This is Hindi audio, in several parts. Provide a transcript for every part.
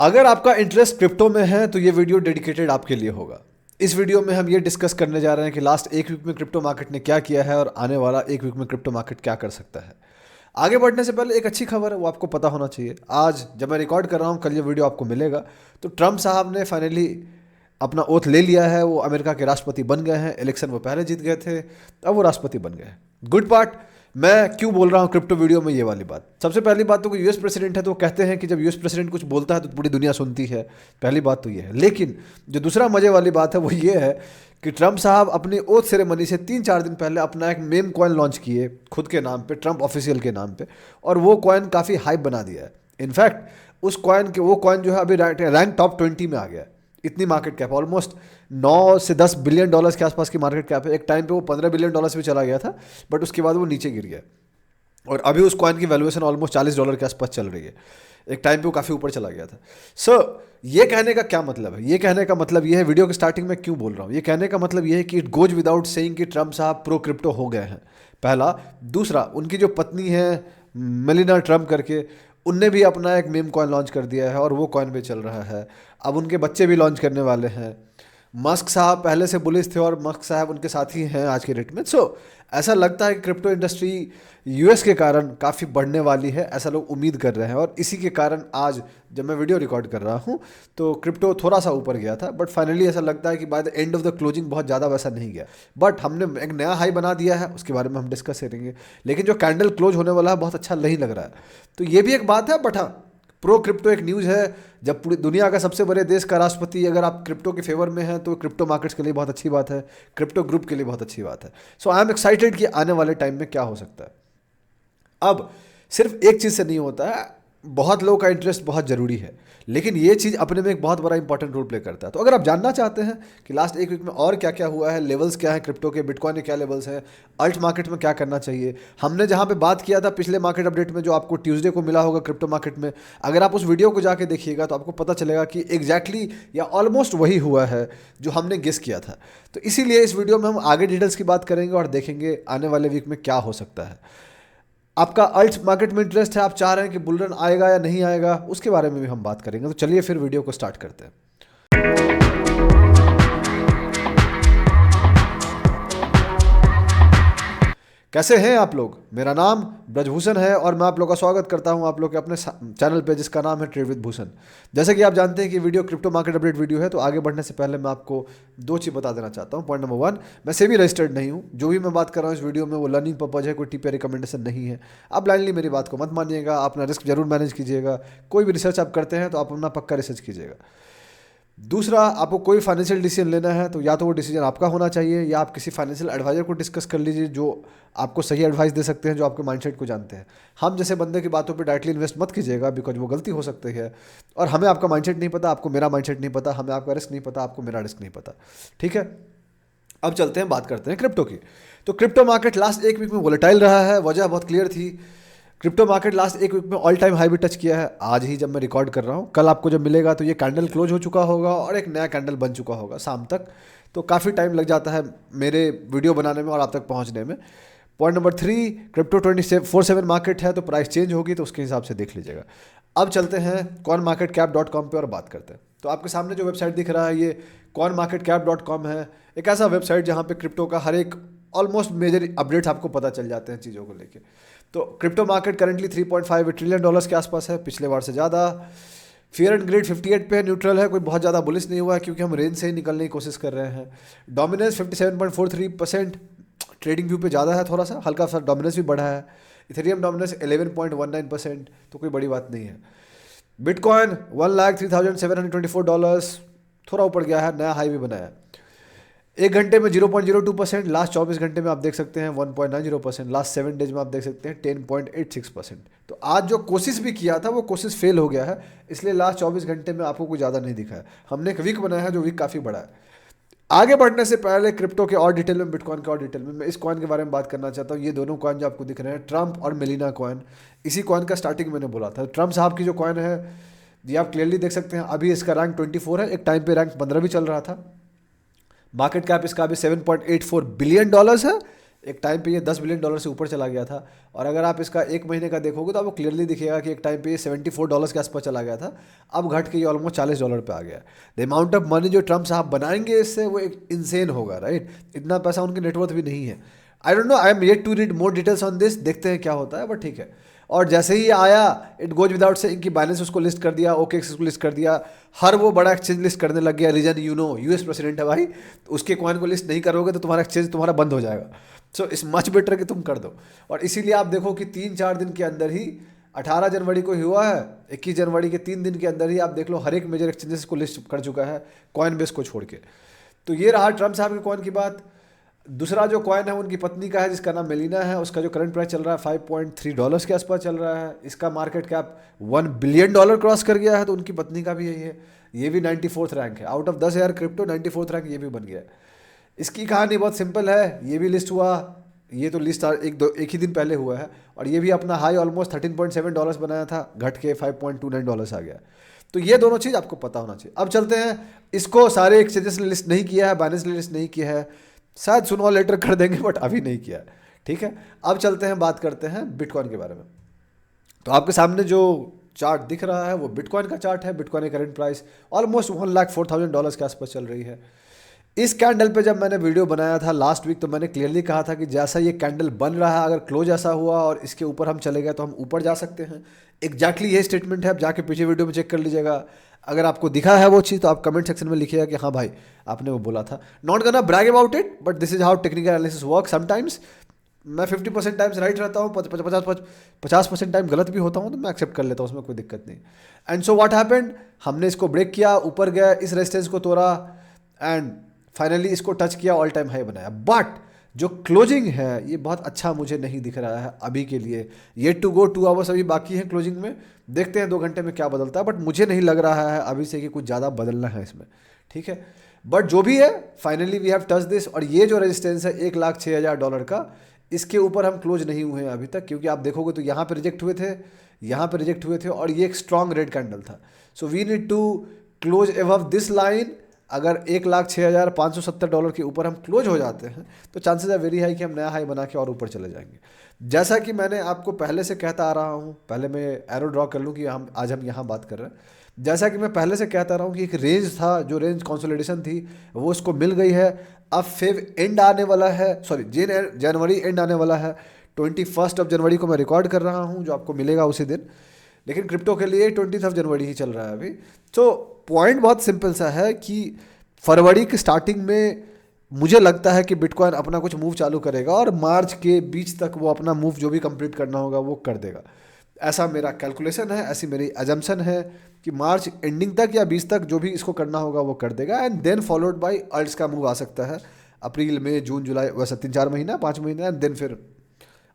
अगर आपका इंटरेस्ट क्रिप्टो में है तो ये वीडियो डेडिकेटेड आपके लिए होगा। इस वीडियो में हम ये डिस्कस करने जा रहे हैं कि लास्ट एक वीक में क्रिप्टो मार्केट ने क्या किया है और आने वाला एक वीक में क्रिप्टो मार्केट क्या कर सकता है। आगे बढ़ने से पहले एक अच्छी खबर है, वो आपको पता होना चाहिए। आज जब मैं रिकॉर्ड कर रहा हूँ, कल ये वीडियो आपको मिलेगा, तो ट्रम्प साहब ने फाइनली अपना ओथ ले लिया है। वो अमेरिका के राष्ट्रपति बन गए हैं। इलेक्शन वो पहले जीत गए थे, अब वो राष्ट्रपति बन गए हैं। Good part. मैं क्यों बोल रहा हूँ क्रिप्टो वीडियो में ये वाली बात? सबसे पहली बात तो कोई यूएस प्रेसिडेंट है तो वो कहते हैं कि जब यूएस प्रेसिडेंट कुछ बोलता है तो पूरी दुनिया सुनती है। पहली बात तो ये है। लेकिन जो दूसरा मजे वाली बात है वो ये है कि ट्रम्प साहब अपनी ओथ सेरेमनी से 3-4 दिन पहले अपना एक मेम कॉइन लॉन्च किए खुद के नाम पे, ट्रम्प ऑफिशियल के नाम पे, और वो कॉइन काफ़ी हाइप बना दिया है। इनफैक्ट उस कॉइन के वो कॉइन जो है अभी रैंक टॉप 20 में आ गया है। इतनी मार्केट कैप, ऑलमोस्ट 9 से 10 बिलियन डॉलर्स के आसपास की मार्केट कैप है। एक टाइम पे वो 15 बिलियन डॉलर्स भी चला गया था, बट उसके बाद वो नीचे गिर गया और अभी उस कॉइन की वैल्यूएशन ऑलमोस्ट $40 के आसपास चल रही है। एक टाइम पे वो काफ़ी ऊपर चला गया था। सो ये कहने का क्या मतलब है? ये कहने का मतलब ये है, वीडियो के स्टार्टिंग में क्यों बोल रहा हूँ, ये कहने का मतलब ये है कि इट गोज विदाउट सेइंग कि ट्रम्प साहब प्रो क्रिप्टो हो गए हैं। पहला। दूसरा, उनकी जो पत्नी है मेलिना ट्रम्प करके, उनने भी अपना एक मेम कॉइन लॉन्च कर दिया है और वो कॉइन पे चल रहा है। अब उनके बच्चे भी लॉन्च करने वाले हैं। मस्क साहब पहले से बुलिश थे और मस्क साहब उनके साथी हैं आज के डेट में। सो ऐसा लगता है कि क्रिप्टो इंडस्ट्री यूएस के कारण काफ़ी बढ़ने वाली है, ऐसा लोग उम्मीद कर रहे हैं। और इसी के कारण आज जब मैं वीडियो रिकॉर्ड कर रहा हूँ तो क्रिप्टो थोड़ा सा ऊपर गया था, बट फाइनली ऐसा लगता है कि by the end of the closing बहुत ज़्यादा वैसा नहीं गया। बट हमने एक नया हाई बना दिया है, उसके बारे में हम डिस्कस करेंगे। लेकिन जो कैंडल क्लोज होने वाला है बहुत अच्छा नहीं लग रहा है, तो ये भी एक बात है। बट हाँ, प्रो क्रिप्टो एक न्यूज़ है। जब पूरी दुनिया का सबसे बड़े देश का राष्ट्रपति अगर आप क्रिप्टो के फेवर में हैं तो क्रिप्टो मार्केट्स के लिए बहुत अच्छी बात है, क्रिप्टो ग्रुप के लिए बहुत अच्छी बात है। सो आई एम एक्साइटेड कि आने वाले टाइम में क्या हो सकता है। अब सिर्फ एक चीज़ से नहीं होता है, बहुत लोगों का इंटरेस्ट बहुत ज़रूरी है, लेकिन ये चीज़ अपने में एक बहुत बड़ा इंपॉर्टेंट रोल प्ले करता है। तो अगर आप जानना चाहते हैं कि लास्ट एक वीक में और क्या क्या हुआ है, लेवल्स क्या है क्रिप्टो के, बिटकॉइन के क्या लेवल्स हैं, अल्ट मार्केट में क्या करना चाहिए, हमने जहाँ पे बात किया था पिछले मार्केट अपडेट में जो आपको ट्यूसडे को मिला होगा क्रिप्टो मार्केट में, अगर आप उस वीडियो को जाके देखिएगा तो आपको पता चलेगा कि एग्जैक्टली या ऑलमोस्ट वही हुआ है जो हमने गेस किया था। तो इसीलिए इस वीडियो में हम आगे डिटेल्स की बात करेंगे और देखेंगे आने वाले वीक में क्या हो सकता है। आपका अल्ट मार्केट में इंटरेस्ट है, आप चाह रहे हैं कि बुल रन आएगा या नहीं आएगा, उसके बारे में भी हम बात करेंगे। तो चलिए फिर वीडियो को स्टार्ट करते हैं। कैसे हैं आप लोग? मेरा नाम ब्रजभूषण है और मैं आप लोग का स्वागत करता हूं आप लोग के अपने चैनल पे जिसका नाम है ट्रेड विद भूषण। जैसे कि आप जानते हैं कि video crypto market update video है, तो आगे बढ़ने से पहले मैं आपको 2 चीज़ बता देना चाहता हूं। पॉइंट नंबर 1, मैं सेबी रजिस्टर्ड नहीं हूं। जो भी मैं बात कर रहा हूं इस वीडियो में वो लर्निंग पर्पज है, कोई टिप या रिकमेंडेशन नहीं है। आप ब्लाइंडली मेरी बात को मत मानिएगा, अपना रिस्क जरूर मैनेज कीजिएगा। कोई भी रिसर्च आप करते हैं तो आप अपना पक्का रिसर्च कीजिएगा। दूसरा, आपको कोई फाइनेंशियल डिसीजन लेना है तो या तो वो डिसीजन आपका होना चाहिए या आप किसी फाइनेंशियल एडवाइजर को डिस्कस कर लीजिए जो आपको सही एडवाइस दे सकते हैं, जो आपके माइंडसेट को जानते हैं। हम जैसे बंदे की बातों पे डायरेक्टली इन्वेस्ट मत कीजिएगा, बिकॉज वो गलती हो सकती है। और हमें आपका माइंडसेट नहीं पता, आपको मेरा माइंडसेट नहीं पता, हमें आपका रिस्क नहीं पता, आपको मेरा रिस्क नहीं पता। ठीक है, अब चलते हैं, बात करते हैं क्रिप्टो की। तो क्रिप्टो मार्केट लास्ट एक वीक में वोलेटाइल रहा है। वजह बहुत क्लियर थी। क्रिप्टो मार्केट लास्ट एक वीक में ऑल टाइम हाई भी टच किया है आज ही जब मैं रिकॉर्ड कर रहा हूँ। कल आपको जब मिलेगा तो ये कैंडल क्लोज हो चुका होगा और एक नया कैंडल बन चुका होगा शाम तक। तो काफ़ी टाइम लग जाता है मेरे वीडियो बनाने में और आप तक पहुँचने में। पॉइंट नंबर 3, क्रिप्टो 24/7 मार्केट है तो प्राइस चेंज होगी, तो उसके हिसाब से देख लीजिएगा। अब चलते हैं coinmarketcap.com पे और बात करते हैं। तो आपके सामने जो वेबसाइट दिख रहा है ये coinmarketcap.com है। एक ऐसा वेबसाइट जहाँ पे क्रिप्टो का हर एक ऑलमोस्ट मेजर अपडेट्स आपको पता चल जाते हैं चीज़ों को लेके। तो क्रिप्टो मार्केट करेंटली $3.5 ट्रिलियन के आसपास है, पिछले बार से ज़्यादा। फियर एंड ग्रेड 58 पे है, न्यूट्रल है, कोई बहुत ज़्यादा बुलिश नहीं हुआ है क्योंकि हम रेंज से ही निकलने की कोशिश कर रहे हैं। डोमिनेंस 57.43%, ट्रेडिंग व्यू पे ज़्यादा है, थोड़ा सा हल्का सा डोमिनेंस भी बढ़ा है। इथेरियम डोमिनेंस 11.19%, तो कोई बड़ी बात नहीं है। बिटकॉइन $1,03,724, थोड़ा ऊपर गया है, नया हाई भी बनाया है। एक घंटे में 0.02%, लास्ट 24 घंटे में आप देख सकते हैं 1.90%, लास्ट 7 डेज में आप देख सकते हैं 10.86%। तो आज जो कोशिश भी किया था वो कोशिश फेल हो गया है, इसलिए लास्ट 24 घंटे में आपको कुछ ज़्यादा नहीं दिखा है। हमने एक वीक बनाया है जो वीक काफ़ी बड़ा है। आगे बढ़ने से पहले क्रिप्टो के और डिटेल में, बिटकॉइन के और डिटेल में, मैं इस कॉइन के बारे में बात करना चाहता हूँ। ये दोनों कॉइन जो आपको दिख रहे हैं, ट्रम्प और मेलिना कॉइन, इसी कॉइन का स्टार्टिंग मैंने बोला था। ट्रम्प साहब की जो कॉइन है ये आप क्लियरली देख सकते हैं, अभी इसका रैंक 24 है, एक टाइम पे रैंक 15 भी चल रहा था। मार्केट कैप इसका अभी $7.84 बिलियन है, एक टाइम पे ये $10 बिलियन से ऊपर चला गया था, और अगर आप इसका एक महीने का देखोगे तो आपको क्लियरली दिखेगा कि एक टाइम पे ये $74 के आसपास चला गया था, अब घट के ये ऑलमोस्ट $40 पे आ गया। द अमाउंट ऑफ मनी जो ट्रम्प साहब बनाएंगे इससे वो एक इंसेन होगा, राइट। इतना पैसा उनके नेटवर्थ भी नहीं है। I don't know, I am yet to read more details on this, देखते हैं क्या होता है, बट ठीक है। और जैसे ही आया, इट गोज विदाउट से इनकी बाइनेंस उसको लिस्ट कर दिया, ओके उसको लिस्ट कर दिया, हर वो बड़ा एक्सचेंज लिस्ट करने लग गया। रीजन यूएस प्रेसिडेंट है भाई, तो उसके कॉइन को लिस्ट नहीं करोगे तो तुम्हारा एक्सचेंज तुम्हारा बंद हो जाएगा। सो इट्स मच बेटर कि तुम कर दो। और इसीलिए आप देखो कि 3-4 दिन के अंदर ही, 18 जनवरी को हुआ है, 21 जनवरी के 3 दिन के अंदर ही आप देख लो हर एक मेजर एक्सचेंजेस को लिस्ट कर चुका है, कॉइन बेस को छोड़ के। तो ये रहा ट्रम्प साहब के कॉइन की बात। दूसरा जो कॉइन है उनकी पत्नी का है, जिसका नाम मेलिना है। उसका जो करंट प्राइस चल रहा है $5.3 के आसपास चल रहा है। इसका मार्केट कैप $1 बिलियन क्रॉस कर गया है। तो उनकी पत्नी का भी यही है, ये भी 94th रैंक है out of 10,000 crypto, 94th rank ये भी बन गया है। इसकी कहानी बहुत सिंपल है, ये भी लिस्ट हुआ, ये तो लिस्ट एक ही दिन पहले हुआ है, और ये भी अपना हाई ऑलमोस्ट $13.7 बनाया था, घट के $5.29 आ गया। तो ये दोनों चीज़ आपको पता होना चाहिए। अब चलते हैं, इसको सारे एक्सचेंजेस ने लिस्ट नहीं किया है, बाइनेंस ने लिस्ट नहीं किया है, शायद सुनो लेटर कर देंगे, बट अभी नहीं किया है, ठीक है। अब चलते हैं, बात करते हैं बिटकॉइन के बारे में। तो आपके सामने जो चार्ट दिख रहा है वो बिटकॉइन का चार्ट है। बिटकॉइन की करंट प्राइस ऑलमोस्ट $1,04,000 के आसपास चल रही है। इस कैंडल पे जब मैंने वीडियो बनाया था लास्ट वीक, तो मैंने क्लियरली कहा था कि जैसा ये कैंडल बन रहा है, अगर क्लोज ऐसा हुआ और इसके ऊपर हम चले गए तो हम ऊपर जा सकते हैं। एग्जैक्टली ये स्टेटमेंट है, आप जाके पीछे वीडियो में चेक कर लीजिएगा। अगर आपको दिखा है वो चीज़ तो आप कमेंट सेक्शन में लिखिएगा कि हाँ भाई आपने वो बोला था। Not gonna brag about it, but this is how technical analysis work. Sometimes मैं 50% टाइम्स राइट रहता हूँ, 50% टाइम गलत भी होता हूँ, तो मैं एक्सेप्ट कर लेता हूँ, उसमें कोई दिक्कत नहीं। एंड सो व्हाट हैपेंड, हमने इसको ब्रेक किया, ऊपर गया, इस रेजिस्टेंस को तोड़ा, एंड फाइनली इसको टच किया, ऑल टाइम हाई बनाया। बट जो क्लोजिंग है ये बहुत अच्छा मुझे नहीं दिख रहा है अभी के लिए। ये टू गो 2 आवर्स अभी बाकी है क्लोजिंग में, देखते हैं 2 घंटे में क्या बदलता है, बट मुझे नहीं लग रहा है अभी से कि कुछ ज़्यादा बदलना है इसमें, ठीक है। बट जो भी है, finally we have touch this. और ये जो रेजिस्टेंस है $1,06,000 का, इसके ऊपर हम क्लोज नहीं हुए हैं अभी तक, क्योंकि आप देखोगे तो यहाँ पे रिजेक्ट हुए थे, यहाँ पे रिजेक्ट हुए थे, और ये एक स्ट्रॉन्ग रेड कैंडल था। So we need to close above this line. अगर $1,06,570 के ऊपर हम क्लोज हो जाते हैं तो चांसेस है वेरी हाई कि हम नया हाई बना के और ऊपर चले जाएंगे। जैसा कि मैंने आपको पहले से कहता आ रहा हूँ, पहले मैं एरो ड्रॉ कर लूँ कि आज हम यहाँ बात कर रहे हैं। जैसा कि मैं पहले से कहता रहा हूँ कि एक रेंज था, जो रेंज कंसोलिडेशन थी वो इसको मिल गई है। अब फेब एंड आने वाला है, सॉरी जनवरी एंड आने वाला है। 21 जनवरी को मैं रिकॉर्ड कर रहा हूँ, जो आपको मिलेगा उसी दिन, लेकिन क्रिप्टो के लिए 20 जनवरी ही चल रहा है अभी। तो पॉइंट बहुत सिंपल सा है कि फरवरी की स्टार्टिंग में मुझे लगता है कि बिटकॉइन अपना कुछ मूव चालू करेगा, और मार्च के बीच तक वो अपना मूव जो भी कंप्लीट करना होगा वो कर देगा। ऐसा मेरा कैलकुलेशन है, ऐसी मेरी एजम्पशन है कि मार्च एंडिंग तक या 20 तक जो भी इसको करना होगा वो कर देगा। एंड देन फॉलोड बाय अल्ट्स का मूव आ सकता है अप्रैल मई जून जुलाई, वैसे 3-4 महीना 5 महीना, एंड देन फिर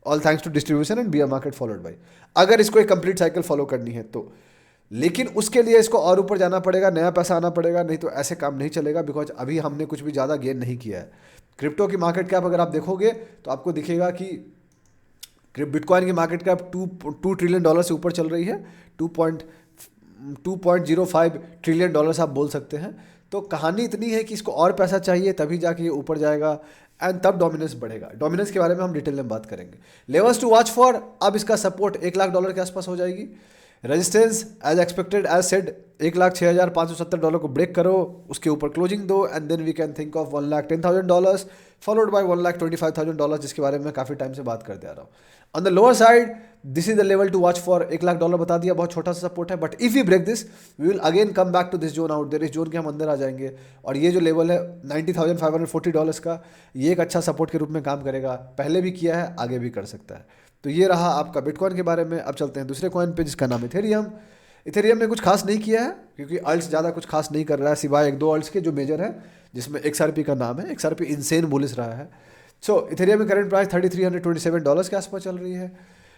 all thanks to distribution and bear market followed by, अगर इसको एक कंप्लीट साइकिल फॉलो करनी है तो। लेकिन उसके लिए इसको और ऊपर जाना पड़ेगा, नया पैसा आना पड़ेगा, नहीं तो ऐसे काम नहीं चलेगा। बिकॉज अभी हमने कुछ भी ज़्यादा गेन नहीं किया है। क्रिप्टो की मार्केट कैप अगर आप देखोगे तो आपको दिखेगा कि बिटकॉइन की मार्केट कैप $2 ट्रिलियन से ऊपर चल रही है। 2.05 ट्रिलियन डॉलर्स आप बोल सकते हैं। तो कहानी इतनी है कि इसको और पैसा चाहिए, तभी जाके ये ऊपर जाएगा, एंड तब डोमिनेंस बढ़ेगा। डोमिनेंस के बारे में हम डिटेल में बात करेंगे। लेवल्स टू वॉच फॉर, अब इसका सपोर्ट $1,00,000 के आसपास हो जाएगी। Resistance as expected as said $1,06,570 को ब्रेक करो, उसके ऊपर क्लोजिंग दो, and then we can think of $1,10,000 followed by $1,25,000, जिसके बारे में मैं काफ़ी टाइम से बात करते आ रहा हूँ। On the lower side this is the level to watch for. $1,00,000 बता दिया, बहुत छोटा सा सपोर्ट है, but if we break this we will again come back to this zone out there. इस जोन के हम अंदर आ जाएंगे, और ये जो लेवल है $90,540 का, ये एक अच्छा सपोर्ट के रूप में काम करेगा। पहले भी किया है, आगे भी कर सकता है। तो ये रहा आपका बिटकॉइन के बारे में। अब चलते हैं दूसरे कॉइन पे, जिसका नाम इथेरियम। इथेरियम ने कुछ खास नहीं किया है, क्योंकि अल्ट्स ज़्यादा कुछ खास नहीं कर रहा है, सिवाय 1-2 अल्ट्स के जो मेजर है, जिसमें XRP का नाम है। XRP इंसेन बुलिश रहा है। सो इथेरियम की करंट प्राइस $3,327 के आसपास चल रही है।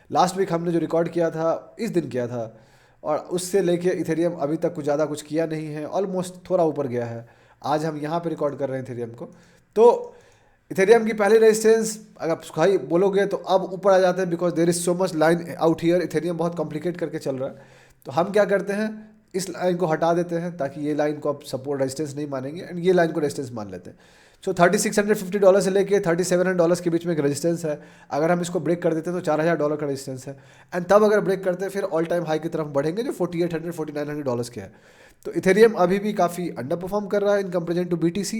लास्ट वीक हमने जो रिकॉर्ड किया था, इस दिन किया था, और उससे लेके इथेरियम अभी तक कुछ ज़्यादा कुछ किया नहीं है, ऑलमोस्ट थोड़ा ऊपर गया है। आज हम यहाँ पे रिकॉर्ड कर रहे हैं इथेरियम को। तो इथेरियम की पहली रेजिस्टेंस अगर आप हाई बोलोगे तो अब ऊपर आ जाते हैं, because there is so much line out here. Ethereum बहुत कॉम्प्लिकेट करके चल रहा है। तो हम क्या करते हैं, इस लाइन को हटा देते हैं ताकि ये लाइन को आप सपोर्ट रेजिस्टेंस नहीं मानेंगे एंड ये लाइन को रेजिस्टेंस मान लेते हैं। सो $3650 से लेके $3700 के बीच में एक रेजिस्टेंस है। अगर हम इसको ब्रेक कर देते हैं तो $4000 का रेजिस्टेंस है एंड तब अगर ब्रेक करते हैं फिर ऑल टाइम हाई की तरफ बढ़ेंगे जो $4800-4900 के है। तो इथेरियम अभी भी काफ़ी अंडर परफॉर्म कर रहा है in comparison to BTC,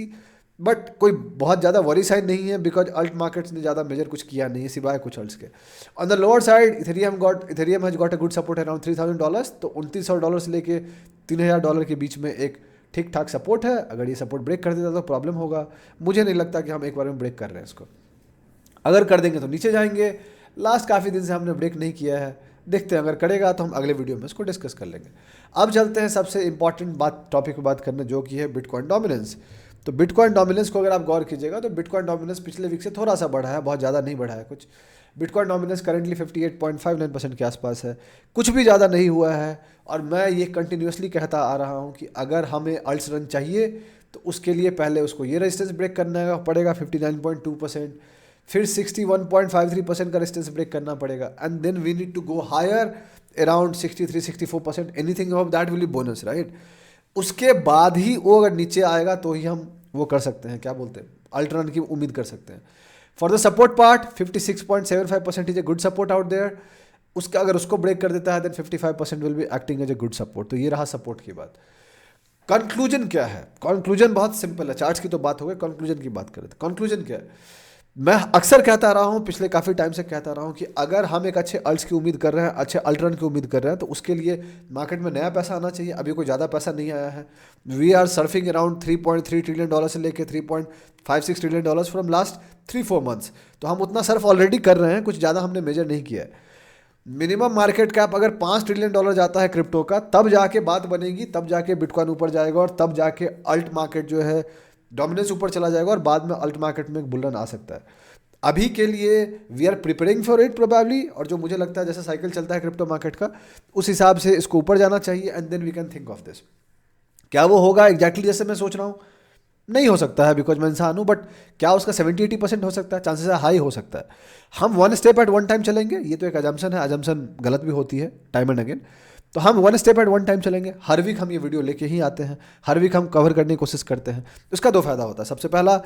but कोई बहुत ज़्यादा वरी साइन नहीं है बिकॉज अल्ट मार्केट्स ने ज़्यादा मेजर कुछ किया नहीं है सिवाय कुछ अल्ट्स के। On the lower side Ethereum has got a good support around $3000, तो $2900 से लेके $3000 के बीच में एक ठीक ठाक सपोर्ट है। अगर ये सपोर्ट ब्रेक कर देता तो प्रॉब्लम होगा। मुझे नहीं लगता कि हम एक बार में ब्रेक कर रहे हैं इसको, अगर कर देंगे तो नीचे जाएंगे। लास्ट काफ़ी दिन से हमने ब्रेक नहीं किया है, देखते हैं अगर करेगा तो हम अगले वीडियो में इसको डिस्कस कर लेंगे। अब चलते हैं सबसे इंपॉर्टेंट टॉपिक पर बात करने, जो कि है बिटकॉइन डोमिनेंस। तो बिटकॉइन डोमिनेंस को अगर आप गौर कीजिएगा तो बिटकॉइन डोमिनेंस पिछले वीक से थोड़ा सा बढ़ा है, बहुत ज़्यादा नहीं बढ़ा है कुछ। बिटकॉइन डोमिनेंस करेंटली 58.59% के आसपास है, कुछ भी ज़्यादा नहीं हुआ है। और मैं ये कंटिन्यूसली कहता आ रहा हूँ कि अगर हमें अल्ट्स रन चाहिए तो उसके लिए पहले उसको ये रेजिस्टेंस ब्रेक करना पड़ेगा 59.2%, फिर 61.53% का रेजिस्टेंस ब्रेक करना पड़ेगा and then we need to go higher around 63-64%। Anything of that will be bonus, right. उसके बाद ही वो अगर नीचे आएगा तो ही हम वो कर सकते हैं, क्या बोलते हैं, अल्ट रन की उम्मीद कर सकते हैं। For the support part 56.75% is a good support out there. उसका अगर उसको ब्रेक कर देता है then 55% will be acting as a good support. तो ये रहा सपोर्ट की बात। कंक्लूजन क्या है? कंक्लूजन बहुत सिंपल है, चार्ट्स की तो बात हो गई, कंक्लूजन की बात करें तो कंक्लूजन क्या है? मैं अक्सर कहता रहा हूँ, पिछले काफ़ी टाइम से कहता रहा हूँ कि अगर हम एक अच्छे अल्ट्स की उम्मीद कर रहे हैं, अच्छे अल्ट्रन की उम्मीद कर रहे हैं, तो उसके लिए मार्केट में नया पैसा आना चाहिए। अभी कोई ज़्यादा पैसा नहीं आया है। We are surfing around $3.3 trillion से लेके $3.56 ट्रिलियन फ्रॉम लास्ट 3-4 मंथ्स। तो हम उतना सर्फ ऑलरेडी कर रहे हैं, कुछ ज़्यादा हमने मेजर नहीं किया है। मिनिमम मार्केट कैप अगर $5 ट्रिलियन जाता है क्रिप्टो का, तब जाके बात बनेगी, तब जाके बिटकॉइन ऊपर जाएगा और तब जाके अल्ट मार्केट जो है डोमिनेंस ऊपर चला जाएगा और बाद में अल्ट मार्केट में एक बुल रन आ सकता है। अभी के लिए we are preparing for it probably, और जो मुझे लगता है जैसा साइकिल चलता है क्रिप्टो मार्केट का, उस हिसाब से इसको ऊपर जाना चाहिए and then we can think of this. क्या वो होगा एग्जैक्टली जैसे मैं सोच रहा हूँ? नहीं हो सकता है बिकॉज मैं इंसान हूँ, बट क्या उसका 70-80% हो सकता है? चांसेस है हाई हो सकता है। हम one step at one time चलेंगे, ये तो एक अजम्पशन है, अजम्पशन गलत भी होती है टाइम एंड अगेन। तो हम one step at one time चलेंगे। हर वीक हम ये वीडियो लेके ही आते हैं, हर वीक हम कवर करने की कोशिश करते हैं। उसका दो फायदा होता है, सबसे पहला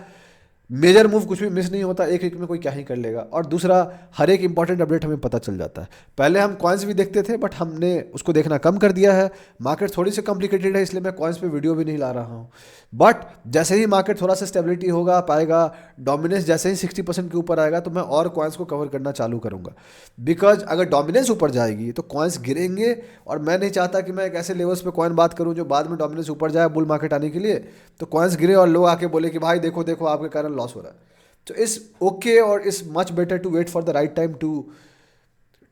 मेजर मूव कुछ भी मिस नहीं होता, एक वीक में कोई क्या ही कर लेगा, और दूसरा हर एक इंपॉर्टेंट अपडेट हमें पता चल जाता है। पहले हम कॉइन्स भी देखते थे बट हमने उसको देखना कम कर दिया है। मार्केट थोड़ी सी कॉम्प्लिकेटेड है इसलिए मैं कॉइन्स पे वीडियो भी नहीं ला रहा हूँ। बट जैसे ही मार्केट थोड़ा सा स्टेबिलिटी होगा पाएगा, डोमिनेंस जैसे ही 60% के ऊपर आएगा, तो मैं और कॉइन्स को कवर करना चालू करूँगा। बिकॉज अगर डोमिनेंस ऊपर जाएगी तो कॉइन्स गिरेंगे, और मैं नहीं चाहता कि मैं एक ऐसे लेवल्स पे कॉइन बात करूँ जो बाद में डोमिनेंस ऊपर जाए बुल मार्केट आने के लिए, तो कॉइन्स गिरे और लोग आके बोले कि भाई देखो देखो आपके कारण लॉस हो रहा है। So it's okay or it's much better to wait for the right time to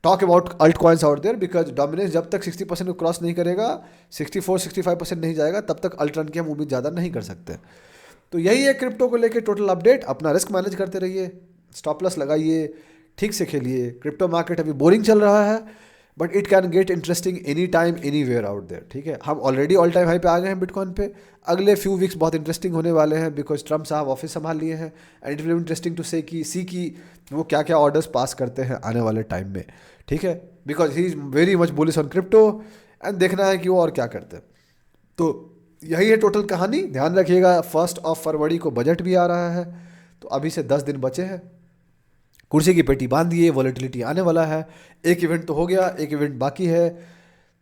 talk about altcoins out there, because dominance जब तक 60% को क्रॉस नहीं करेगा, 64-65% नहीं जाएगा, तब तक अल्ट रन की हम उम्मीद ज़्यादा नहीं कर सकते। तो यही है क्रिप्टो को लेके टोटल अपडेट। अपना रिस्क मैनेज करते रहिए, स्टॉप लॉस लगाइए, ठीक से खेलिए। क्रिप्टो मार्केट अभी बोरिंग चल रहा है but it can get interesting any time anywhere out there, ठीक है। हम ऑलरेडी ऑल टाइम हाई पे आ गए हैं बिटकॉइन पे। अगले फ्यू वीक्स बहुत इंटरेस्टिंग होने वाले हैं बिकॉज ट्रम्प साहब ऑफिस संभाल लिए हैं and it will be interesting to see की वो क्या क्या ऑर्डर्स पास करते हैं आने वाले टाइम में, ठीक है। Because he is very much bullish on crypto and देखना है कि वो और क्या करते हैं। तो यही है टोटल कहानी। ध्यान रखिएगा 1 फरवरी को बजट भी आ रहा है, तो अभी से 10 दिन बचे हैं। कुर्सी की पेटी बांध दिए, वॉलेटिलिटी आने वाला है। एक इवेंट तो हो गया, एक इवेंट बाकी है,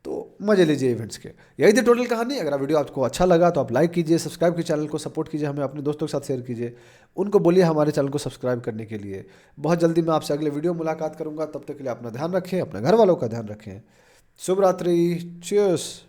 तो मजे लीजिए इवेंट्स के। यही थी टोटल कहानी। अगर वीडियो आपको अच्छा लगा तो आप लाइक कीजिए, सब्सक्राइब कीजिए, चैनल को सपोर्ट कीजिए, हमें अपने दोस्तों के साथ शेयर कीजिए, उनको बोलिए हमारे चैनल को सब्सक्राइब करने के लिए। बहुत जल्दी मैं आपसे अगले वीडियो मुलाकात करूंगा, तब तक के लिए अपना ध्यान रखें, अपने घर वालों का ध्यान रखें। शुभ रात्रि, चीयर्स।